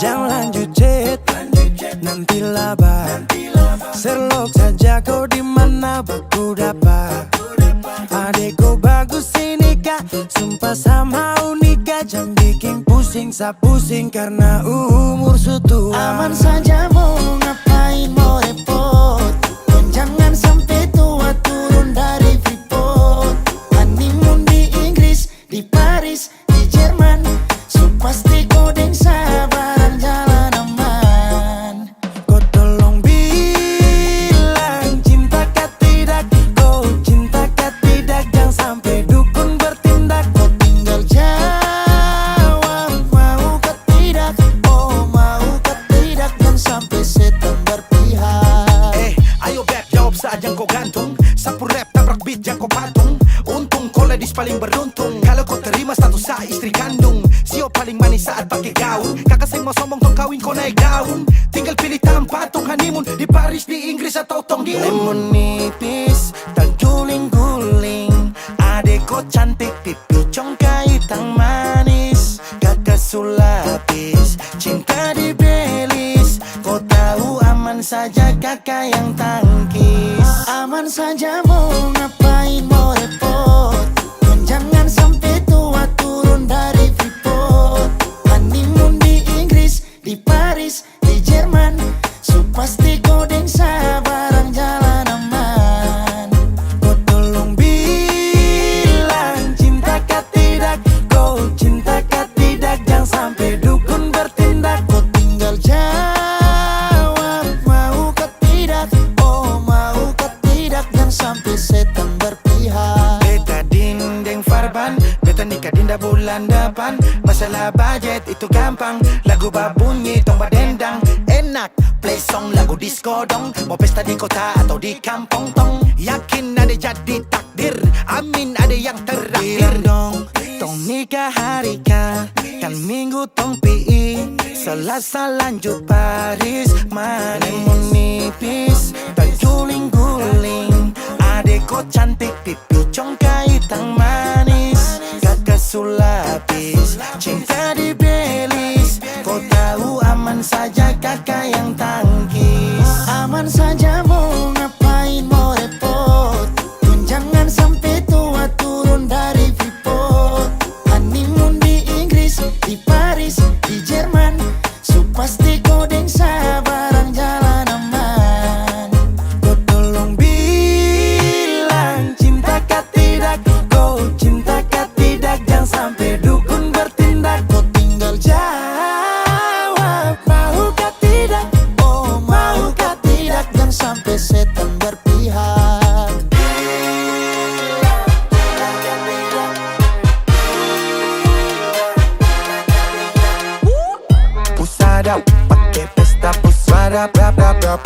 Jangan lanjut chat, nanti laba. Serlok saja kau dimana baku dapat. Adekku bagus ini kak, sumpah sama unika. Jangan bikin pusing, pusing karena umur sutua. Aman saja mau ngapain mau repot. Dan jangan sampai tua turun dari Freeport. Honeymoon di Inggris, di Paris, di Jerman. So pasti kodeng sabaran jalan aman. Kau tolong bilang cinta kah tidak. Kau cinta kah tidak. Jangan sampai dukun bertindak. Kau tinggal jawab mau kah tidak. Oh mau kah tidak. Jangan sampai setan berpihak. Ayo beb jawab saja yang kau gantung. Sapu rap tabrak beat yang kau patung. Untung kau ladies paling beruntung. Kalau kau terima status saya istri kandung. Sio paling manis saat pakai gaun. Kakak saya mau sombong tong kawin kau naik daun. Tinggal pilih tempat tong honeymoon. Di Paris, di Inggris atau tong di Lemon nipis, terguling-guling. Adek kau cantik, pipi congkai tang manis. Kakak sulapis, cinta di Belis. Kau tahu aman saja kakak yang tangkis. Aman saja mau ngapain mau repot. Dan jangan sampai tua turun dari Freeport. Honeymoon di Inggris, di Paris, di Jerman. So pasti kodeng sabaran jalan aman. Kau tolong bilang cinta kah tidak. Kau cinta kah tidak. Jangan sampai dukun bertindak. Kau tinggal jawab mau kah tidak. Oh mau kah tidak. Jangan sampai setan berpihak. Beta dinding farban, beta nikah dinda bulan depan. Masalah budget itu gampang. Lagu babunyi tong badendang. Enak, play song lagu disco dong. Mau pesta di kota atau di kampung tong. Yakin ada jadi takdir, amin ada yang terakhir. Bilang dong, tong nikah hari kah. Kan minggu tong PI, Selasa lanjut Paris. Lemon nipis, terguling-guling. Adek kau cantik, pipi congkai tang manis. Kakak sulapis, cinta di Belis. Kau tahu aman saja kakak yang tangkis. Aman saja mau ngapain mau repot. Dan jangan sampai tua turun dari Freeport. Honeymoon di Inggris, di Paris, di Jerman. So pasti kodeng sabaran jalan aman. Kau tolong bilang cinta kah tidak. Kau cinta kah tidak. Jangan sampai dukun bertindak. Kau tinggal Jawab mau kah tidak. oh mau kah tidak. Jangan sampai setan berpihak. Pusada pakai pesta pusada rap rap rap.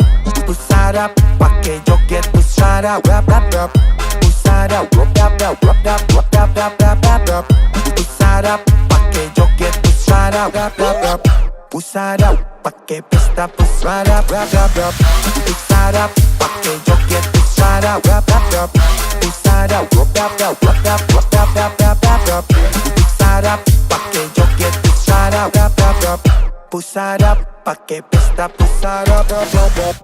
Pusada pakai joget pusada rap rap rap. Pusada rap rap rap rap rap rap rap rap rap rap. Pusada pakai joget pusada rap rap rap. Pusada pakai pesta pusada rap rap rap. Pusada pakai joget pusada rap rap rap. Pusada rap rap rap rap rap rap rap rap rap rap. Pusada pakai joget pusada rap rap rap. Pusada pakai pesta pusada rap rap rap.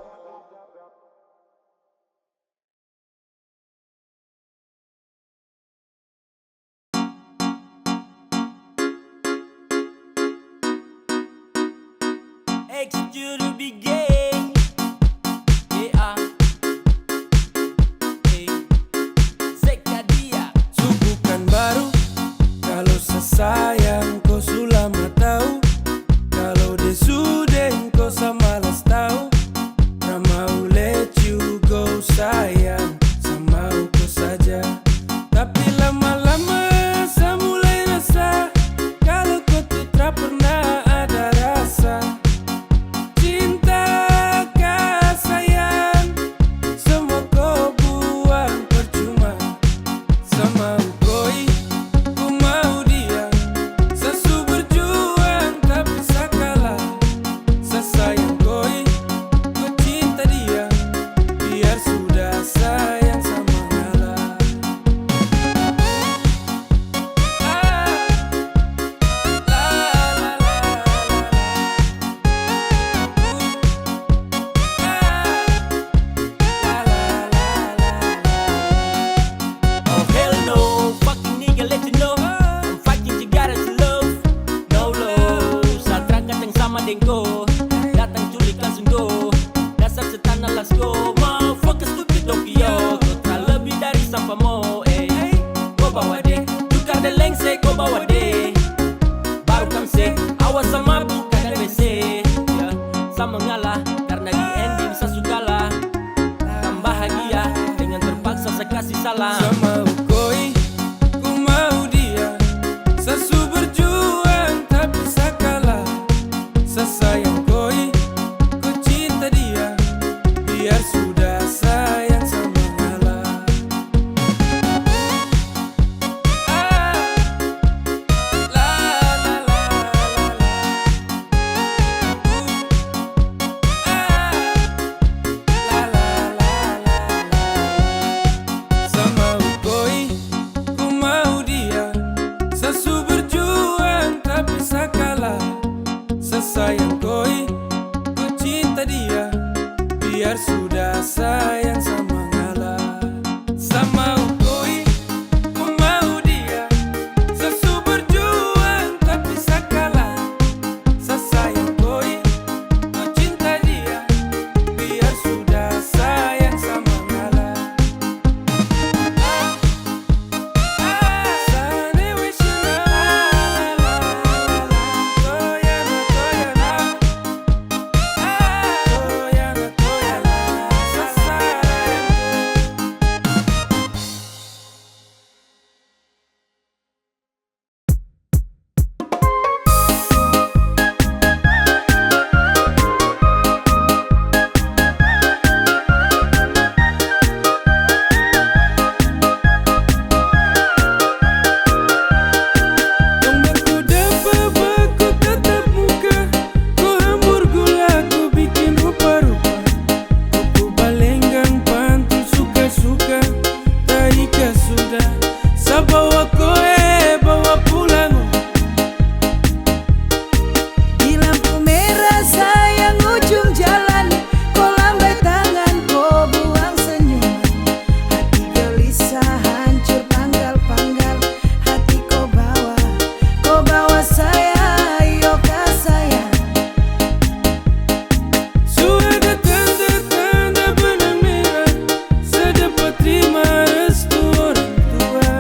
Expect you to be gay. Yeah. Hey. Zekadia. Bukan baru kalau sesayang kau sulama tahu. Kalau desudeng kau samalas tahu. Ramau let you go sayang. Samau kau saja. Tapi lama-lama saya mulai rasa kalau kau tuh tak pernah ada rasa. Cinta kau bawa deh. Baru kamsek, awas sama bukan WC ya. Sama ngalah, karena di ending saya sukalah. Kan bahagia, dengan terpaksa saya kasih salam. Sama ukoi, ku mau dia. Sesu berjuang tapi saya kalah. Saya sayang koi, ku cinta dia. Biar sudah sayang sama ngalah. La la la la la la la la. Sama ukoi, ku mau dia. Sesu berjuang tapi saya kalah. Saya sayang koi, ku cinta dia. Biar sudah sayang sama ngalah. Sama ukoi, ku mau dia. Sesu berjuang tapi saya kalah. Saya sayang koi, ku cinta dia. Biar sudah sayang sama ngalah. Sane wishna la la la. Toyana toyana. Toyana toyana. Sasayang. Tombakku dapat baku tatap muka. Ku hambur gula, ku bikin rupa-rupa. Ku balenggang pantul suka-suka. Taika sudah, sa bawa koe, bawa pulang. Di lampu merah sayang ujung jalan, kau lambai tangan, kau buang senyuman. Hati gelisah hancur panggal-panggal, hati kau bawa saya, ayo kah sayang. Sudah tanda-tanda benang merah, saya dapat terima restu orang tua.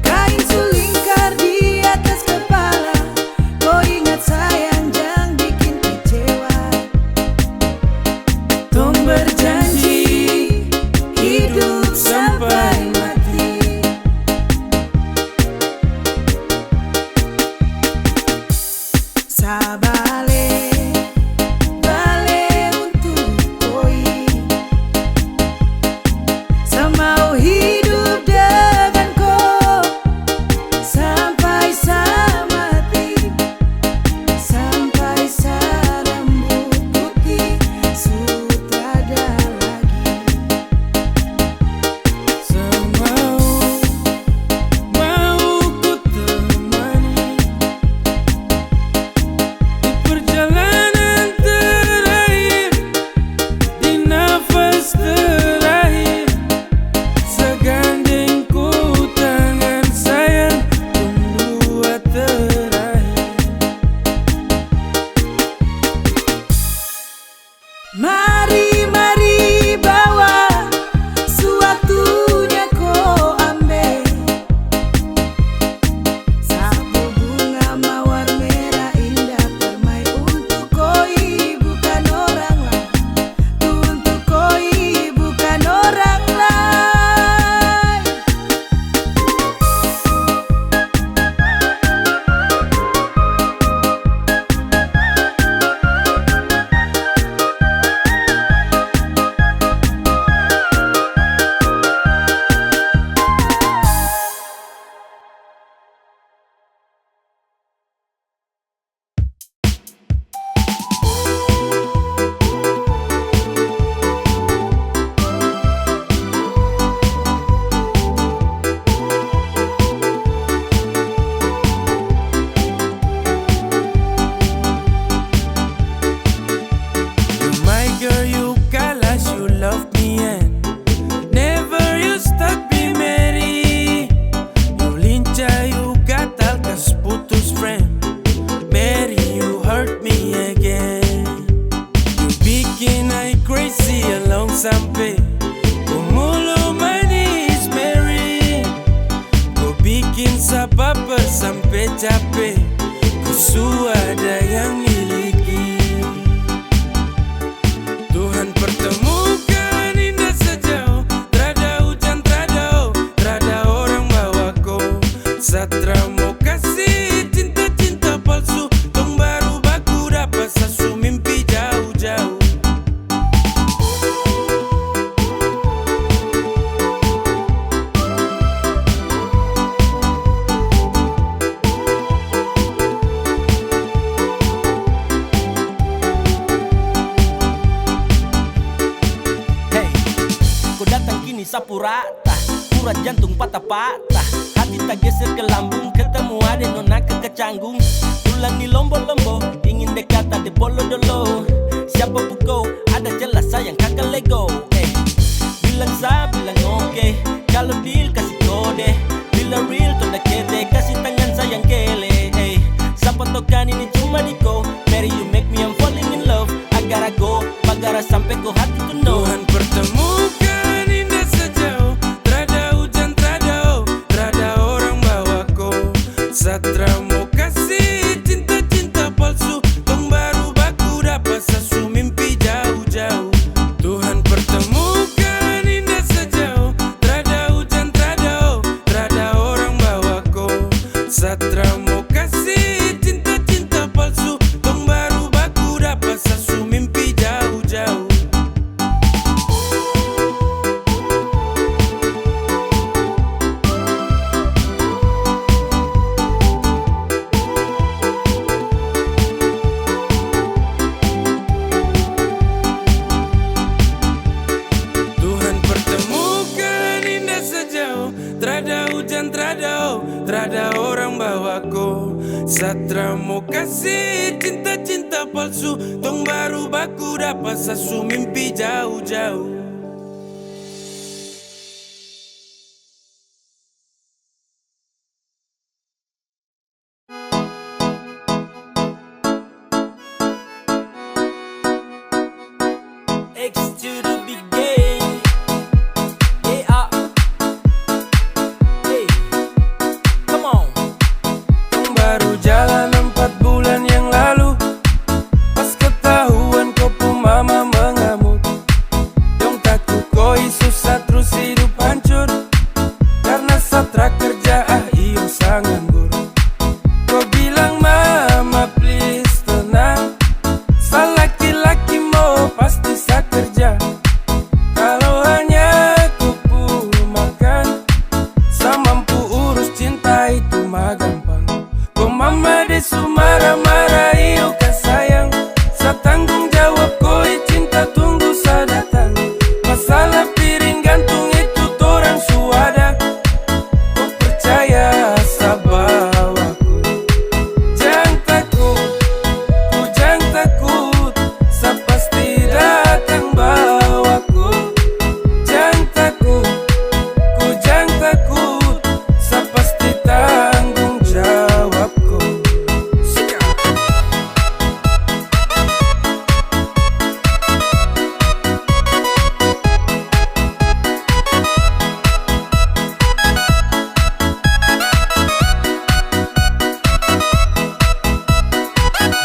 Kain sulingkar di atas kepala, kau ingat sayang jangan bikin kecewa. Tong berjanji hidup sampai mati. Sabale untuk koi, semau hidup dengan kau sampai saya mati, sampai saya rambut putih sutrada lagi. Semau mau ku temani di perjalanan terakhir, di nafas terakhir. Segandeng ku tangan sayang, dua terakhir. Mari bawa sewaktunya kau ambil sapu bunga mawar merah indah permai untuk koi bukan orang lain, untuk koi bukan orang lain. sampai penghulu manis Mary. Kau bikin capek, ku suada yang miliki. Tuhan pertemukan indah sejauh, trada hujan, trada orang bawa ko. Satra mau kasih cinta-cinta palsu, tong baru baku dapat sasu mimpi jauh-jauh. Hey, kau datang kini sapu rata, urat jantung patah-patah, hati tak geser ke lambung, ketemu ada nona kecanggung. Tulang di lombo-lombo, ingin dekat ada bolo-dolo. Siapa kau, ada jelas sayang kakak lego. Bilang sa, bilang oke, kalau deal kasih kode. Bila real tuh dah kete, kasih tangan sayang kele. Siapa tokan ini cuma di ko, Mary you make me I'm falling in love. Agar aku, bagara sampai ko hati ku know. Tuhan pertemukan indah sejauh, trada hujan, trada orang bawa ko. Satra mau kasih cinta-cinta palsu, tong baru baku dapat sasu mimpi jauh-jauh. Tuhan pertemukan indah sejauh, trada hujan, trada orang bawa ko. Satra mau kasih cinta-cinta palsu, tong baru baku dapat sasu mimpi jauh-jauh. Tuhan pertemukan indah sejauh, trada hujan, trada orang bawa ko. Satra mau kasih cinta-cinta palsu, tong baru baku dapat sasu mimpi jauh-jauh. X to the big game. Yeah. Hey, come on. Tong baru jalan 4 bulan yang lalu, pas ketahuan kau pun mama mengamuk. Dong takut koi susah terus hidup hancur, karena satra kerja iyo sangat nganggur. Kau bilang mama please tenang, sa laki-laki mau pasti sa kerja. Kalau hanya ku pun makan, sa mampu urus cinta itu mah gampang. Kau mama desu marah-marah iyo kan sayang, sa tanggung jawab koi cinta tunggu sa datang. Masalah piring gantung itu torang suada, kau percaya sa bawaku. Jangan takut, ku jangan takut, sa pasti datang bawaku. Jangan takut, ku jangan takut, sa pasti tanggung jawabku.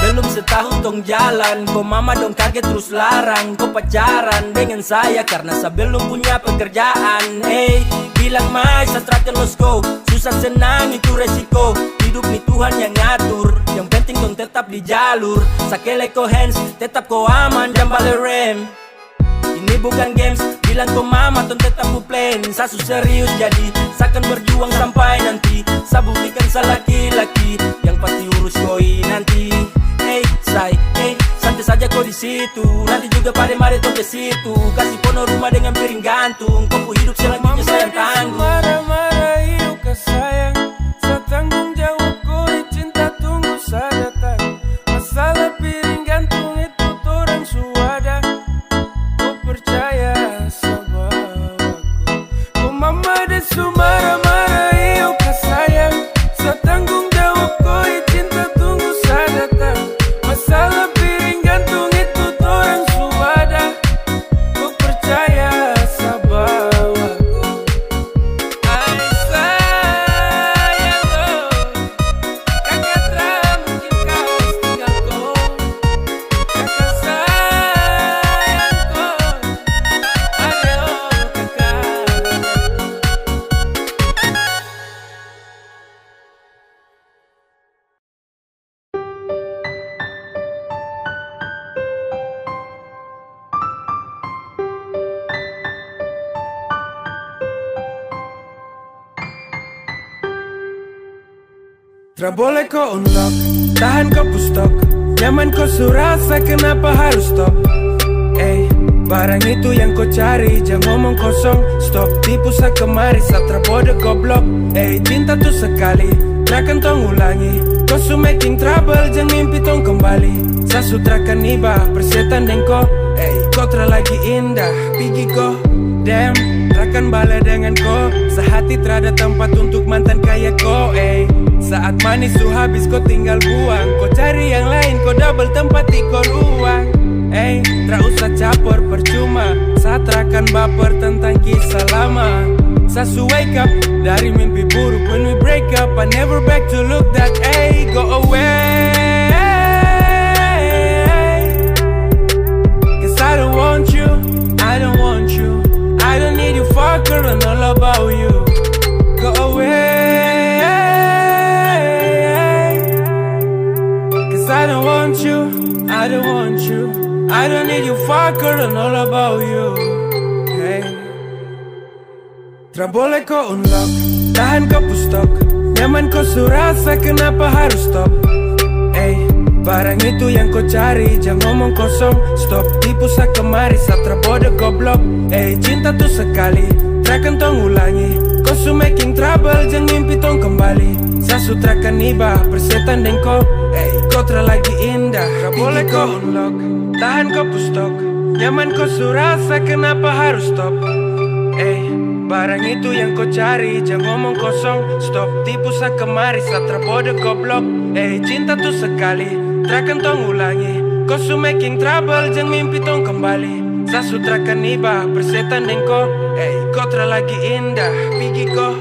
Belum setahun tong jalan, kau mama dong kaget terus larang. Kau pacaran dengan saya karena saya belum punya pekerjaan. Hey, bilang mai satrakan losko, susah senang itu resiko. Hidup nih Tuhan yang ngatur, yang penting dong tetap di jalur. Sakele ko hands, tetap ko aman, jangan balik rem. Ini bukan games, bilang ko mama ton tetap ku plan. Sasu serius jadi, sakan berjuang sampai nanti. Sa buktikan sa laki-laki, yang pasti urus koi nanti. Hey, hey, santai saja kau di situ. Nanti juga pada mari tong ke situ. Kasih pono rumah dengan piring gantung. Kau pu hidup selanjutnya sayang tanggung. Marah-marah iyo ka sayang, sa tanggung jawab koi cinta tunggu sa datang. Masalah piring gantung itu torang suada, kau percaya sa bawaku. Kau mama desu marah-marah iyo ka sayang, sa tanggung jawab koi cinta tunggu sa datang. Masalah piring gantung itu torang suada, kau percaya sa bawaku. Tra boleh kau unlock, tahan kau pustok. Nyaman kau surasa, kenapa harus stop? Barang itu yang kau cari, jangan ngomong kosong. Stop tipu sa kemari, satra bodoh goblok. Cinta tuh sekali, trakan tong ulangi. Kau su making trouble, jangan mimpi tong kembali. Sa sutrakan iba, persetan deng kau. Kau lagi indah, pergi kau. Damn, trakan bala dengan kau. Sehati terada tempat untuk mantan kayak kau. Saat manis su habis kau tinggal buang. Kau cari yang lain, kau double tempat di kau ruang. Tra usah capor percuma. Saat trakan baper tentang kisah lama. Sasu wake up dari mimpi buruk. When we break up, I never back to look that. Go away. Cause I don't want you, I don't want you. I don't need you, fucker, and all about you. Go away. Cause I don't want you, I don't want you. I don't need you, fucker, and all about you. Tra boleh kau unlock, tahan kau pustok. Nyaman kau surasa, kenapa harus stop? Barang itu yang kau cari, jangan ngomong kosong. Stop tipu sa kemari, satra bodoh goblok. Cinta tuh sekali, trakan tong ulangi. Kau su making trouble, jangan mimpi tong kembali. Sa sutrakan iba, persetan deng kau. Kau lagi indah, tra boleh kau unlock, tahan kau pustok. Nyaman kau surasa, kenapa harus stop? Barang itu yang kau cari, jangan ngomong kosong. Stop tipu sa kemari, satra bodoh goblok. Cinta tuh sekali, trakan tong ulangi. Kau su making trouble, jangan mimpi tong kembali. Sa sutrakan iba, persetan deng kau. Kau lagi indah, pergi kau.